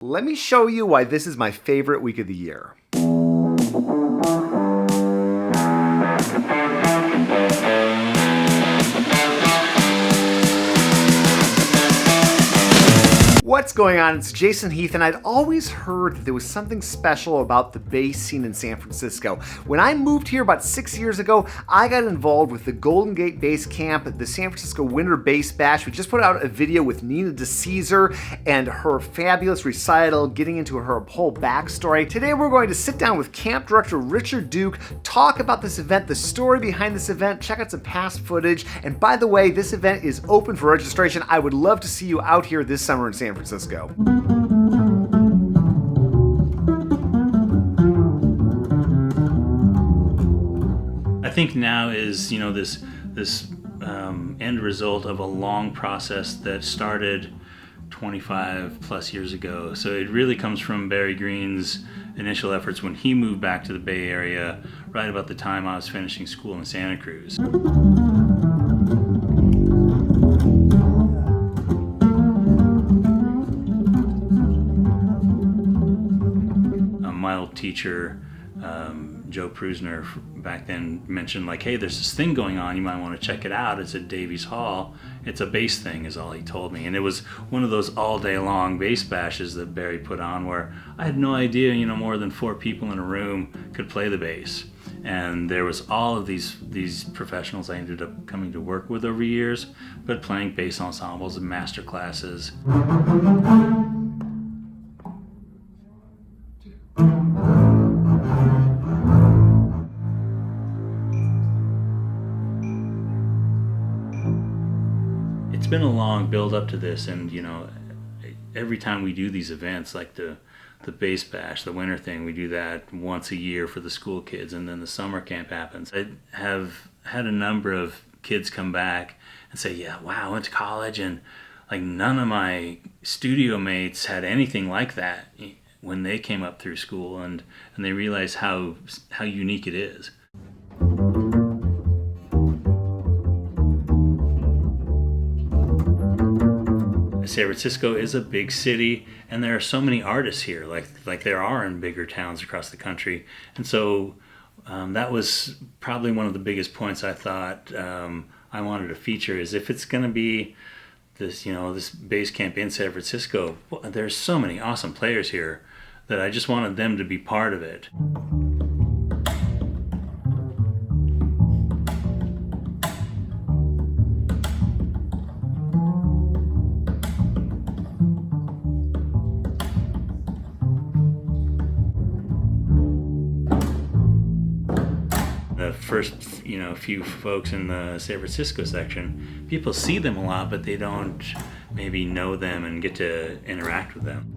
Let me show you why this is my favorite week of the year. What's going on? It's Jason Heath, and I'd always heard that there was something special about the bass scene in San Francisco. When I moved here about 6 years ago, I got involved with the Golden Gate Bass Camp, the San Francisco Winter Bass Bash. We just put out a video with Nina DeCesar and her fabulous recital, getting into her whole backstory. Today we're going to sit down with camp director Richard Duke, talk about this event, the story behind this event, check out some past footage, and by the way, this event is open for registration. I would love to see you out here this summer in San Francisco. I think now is, this end result of a long process that started 25 plus years ago. So it really comes from Barry Green's initial efforts when he moved back to the Bay Area right about the time I was finishing school in Santa Cruz. My old teacher, Joe Prusner, back then mentioned like, hey, there's this thing going on, you might want to check it out. It's at Davies Hall. It's a bass thing is all he told me. And it was one of those all day long bass bashes that Barry put on where I had no idea, more than 4 people in a room could play the bass. And there was all of these professionals I ended up coming to work with over years, but playing bass ensembles and master classes. It's been a long build up to this, and every time we do these events like the bass bash, the winter thing, we do that once a year for the school kids, and then the summer camp happens. I have had a number of kids come back and say, yeah, wow, I went to college and like none of my studio mates had anything like that when they came up through school, and they realized how unique it is. San Francisco is a big city, and there are so many artists here, like there are in bigger towns across the country. And so that was probably one of the biggest points I thought I wanted to feature, is if it's going to be this, this bass camp in San Francisco, well, there's so many awesome players here that I just wanted them to be part of it. The first, few folks in the San Francisco section, people see them a lot, but they don't maybe know them and get to interact with them.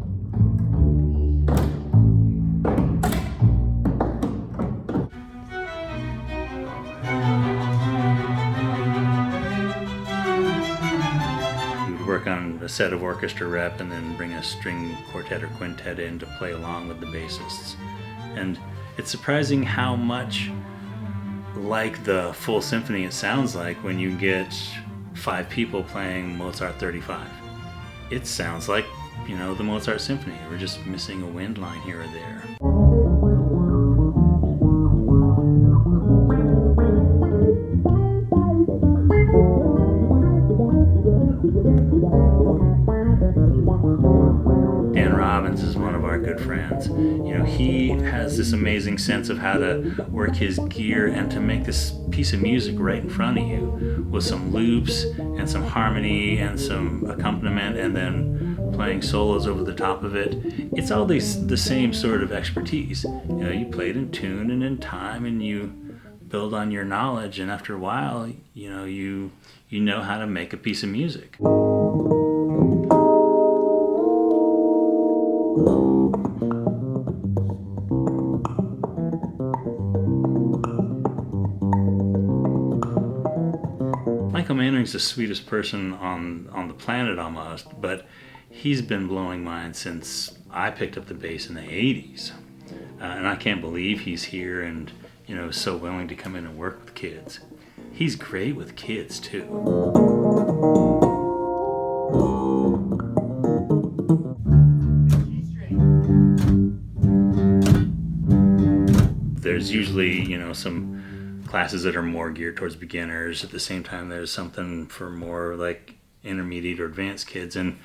We would work on a set of orchestra rep and then bring a string quartet or quintet in to play along with the bassists. And it's surprising how much like the full symphony it sounds like when you get 5 people playing Mozart 35. It sounds like, the Mozart Symphony. We're just missing a wind line here or there. Robbins is one of our good friends. He has this amazing sense of how to work his gear and to make this piece of music right in front of you with some loops and some harmony and some accompaniment and then playing solos over the top of it. It's all the same sort of expertise. You play it in tune and in time, and you build on your knowledge, and after a while, you know how to make a piece of music. Michael Manring's the sweetest person on the planet almost, but he's been blowing mine since I picked up the bass in the 80s. And I can't believe he's here and, so willing to come in and work with kids. He's great with kids too. there's usually, you know, some classes that are more geared towards beginners. At the same time, there's something for more like intermediate or advanced kids, and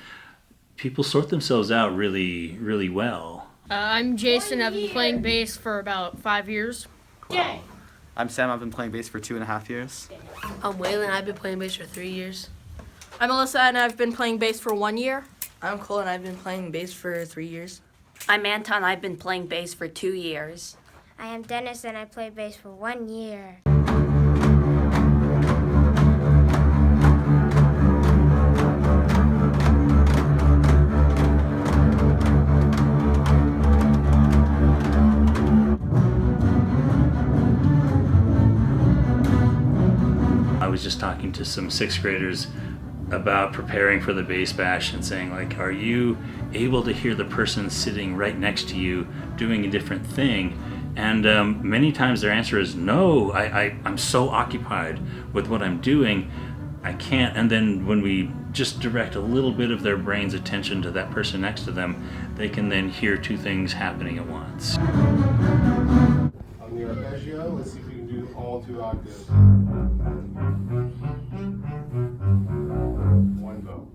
people sort themselves out really, really well. I'm Jason. I've been playing bass for about 5 years. Wow. I'm Sam. I've been playing bass for 2.5 years. I'm Waylon. I've been playing bass for 3 years. I'm Alyssa, and I've been playing bass for 1 year. I'm Cole, and I've been playing bass for 3 years. I'm Anton. I've been playing bass for 2 years. I am Dennis, and I play bass for 1 year. I was just talking to some 6th graders about preparing for the bass bash and saying, like, are you able to hear the person sitting right next to you doing a different thing? And many times their answer is no. I'm so occupied with what I'm doing, I can't. And then when we just direct a little bit of their brain's attention to that person next to them, they can then hear 2 things happening at once. On the arpeggio, let's see if we can do all 2 octaves. 1 bow.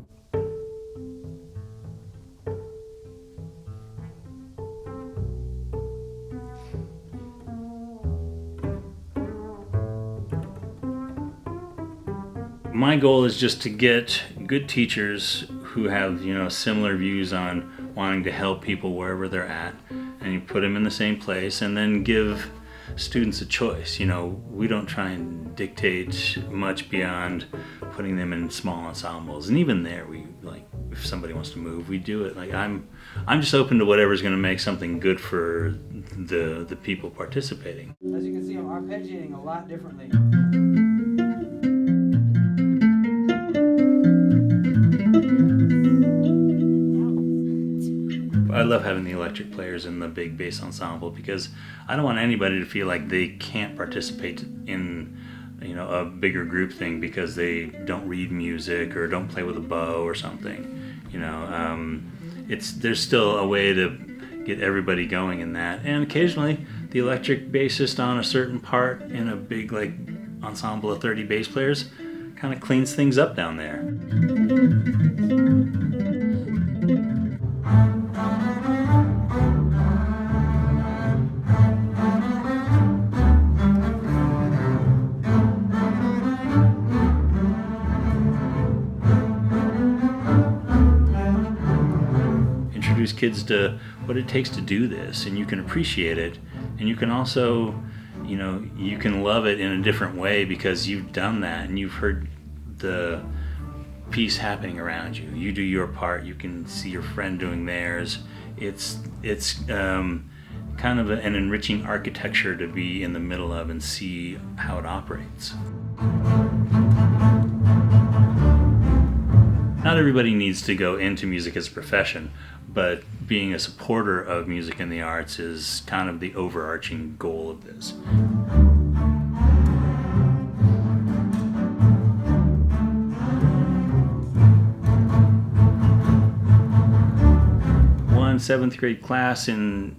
My goal is just to get good teachers who have, you know, similar views on wanting to help people wherever they're at, and you put them in the same place, and then give students a choice. You know, we don't try and dictate much beyond putting them in small ensembles, and even there, we like, if somebody wants to move, we do it. Like, I'm just open to whatever's going to make something good for the people participating. As you can see, I'm arpeggiating a lot differently. I love having the electric players in the big bass ensemble because I don't want anybody to feel like they can't participate in, you know, a bigger group thing because they don't read music or don't play with a bow or something. You know, there's still a way to get everybody going in that. And occasionally, the electric bassist on a certain part in a big like ensemble of 30 bass players kind of cleans things up down there. Introduce kids to what it takes to do this, and you can appreciate it, and you can also, you know, you can love it in a different way because you've done that and you've heard the piece happening around you. You do your part, you can see your friend doing theirs. It's kind of an enriching architecture to be in the middle of and see how it operates. Not everybody needs to go into music as a profession, but being a supporter of music and the arts is kind of the overarching goal of this. One 7th grade class in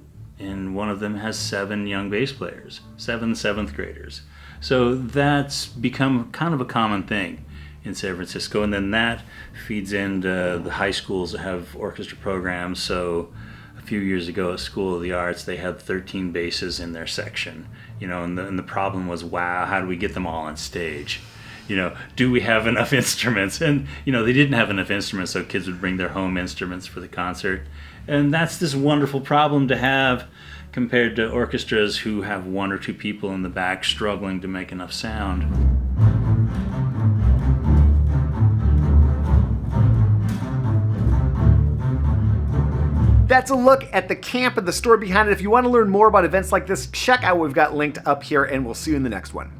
one of them has 7 young bass players, 7 7th graders. So that's become kind of a common thing in San Francisco, and then that feeds into the high schools that have orchestra programs. So a few years ago at School of the Arts, they had 13 basses in their section, you know, and the problem was, wow, how do we get them all on stage? You know, do we have enough instruments? And, you know, they didn't have enough instruments, so kids would bring their home instruments for the concert. And that's this wonderful problem to have compared to orchestras who have 1 or 2 people in the back struggling to make enough sound. That's a look at the camp and the story behind it. If you want to learn more about events like this, check out what we've got linked up here, and we'll see you in the next one.